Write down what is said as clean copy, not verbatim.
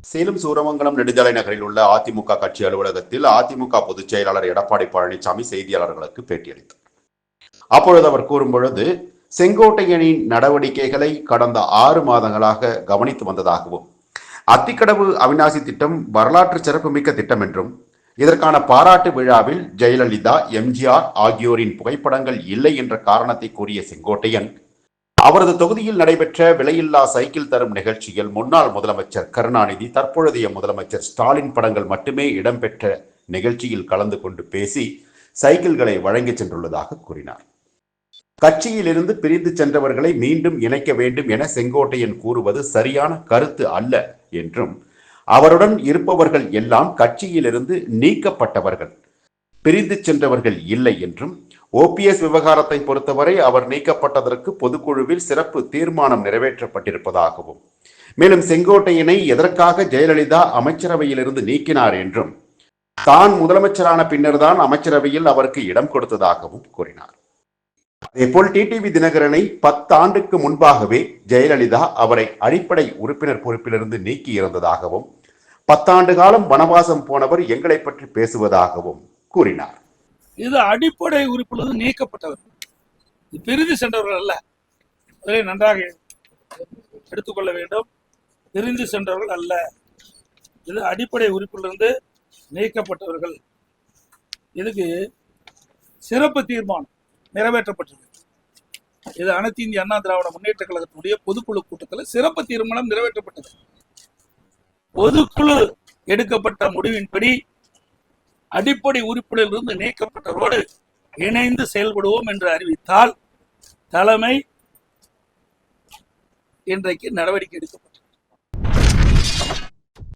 சேலம் சூரமங்கலம் நெடுஞ்சாலை நகரில் உள்ள அதிமுக கட்சி அலுவலகத்தில் அதிமுக பொதுச் செயலாளர் எடப்பாடி பழனிசாமி செய்தியாளர்களுக்கு பேட்டியளித்தார். அப்பொழுது அவர் கூறும்பொழுது, செங்கோட்டையனின் நடவடிக்கைகளை கடந்த 6 மாதங்களாக கவனித்து வந்ததாகவும், அத்திக்கடவு அவிநாசி திட்டம் வரலாற்று சிறப்புமிக்க திட்டம் என்றும், இதற்கான பாராட்டு விழாவில் ஜெயலலிதா, எம்ஜிஆர் ஆகியோரின் புகைப்படங்கள் இல்லை என்ற காரணத்தை கூறிய செங்கோட்டையன், அவரது தொகுதியில் நடைபெற்ற விலையில்லா சைக்கிள் தரும் நிகழ்ச்சியில் முன்னாள் முதலமைச்சர் கருணாநிதி, தற்பொழுதைய முதலமைச்சர் ஸ்டாலின் படங்கள் மட்டுமே இடம்பெற்ற நிகழ்ச்சியில் கலந்து கொண்டு பேசி சைக்கிள்களை வழங்கி சென்றுள்ளதாக கூறினார். கட்சியிலிருந்து பிரிந்து சென்றவர்களை மீண்டும் இணைக்க வேண்டும் என செங்கோட்டையன் கூறுவது சரியான கருத்து அல்ல என்றும், அவருடன் இருப்பவர்கள் எல்லாம் கட்சியிலிருந்து நீக்கப்பட்டவர்கள், பிரிந்து சென்றவர்கள் இல்லை என்றும், ஓபிஎஸ் விவகாரத்தை பொறுத்தவரை அவர் நீக்கப்பட்டதற்கு பொதுக்குழுவில் சிறப்பு தீர்மானம் நிறைவேற்றப்பட்டிருப்பதாகவும், மேலும் செங்கோட்டையனை எதற்காக ஜெயலலிதா அமைச்சரவையிலிருந்து நீக்கினார் என்றும், தான் முதலமைச்சரான பின்னர் தான் அமைச்சரவையில் அவருக்கு இடம் கொடுத்ததாகவும் கூறினார். அதேபோல் டிடிவி தினகரனை 10 ஆண்டுக்கு முன்பாகவே ஜெயலலிதா அவரை அடிப்படை உறுப்பினர் பொறுப்பிலிருந்து நீக்கி இருந்ததாகவும், 10 ஆண்டு காலம் வனவாசம் போனவர் எங்களை பற்றி பேசுவதாகவும் கூறினார். இது அடிப்படை உறுப்பிலிருந்து நீக்கப்பட்டவர்கள், பிரிந்து சென்றவர்கள் அல்ல. அதை நன்றாக எடுத்துக்கொள்ள வேண்டும். பிரிந்து சென்றவர்கள் அல்ல, இது அடிப்படை உறுப்பிலிருந்து நீக்கப்பட்டவர்கள். இதுக்கு சிறப்பு தீர்மானம் நிறைவேற்றப்பட்டது. இது அனைத்து இந்திய அண்ணா திராவிட முன்னேற்ற கழகத்தினுடைய பொதுக்குழு கூட்டத்தில் சிறப்பு தீர்மானம் நிறைவேற்றப்பட்டது. பொதுக்குழு எடுக்கப்பட்ட முடிவின்படி அடிப்படை உறுப்பினரிலிருந்து நீக்கப்பட்டவரோடு இணைந்து செயல்படுவோம் என்று அறிவித்தால் தலைமை இன்றைக்கு நடவடிக்கை எடுக்கப்படும்.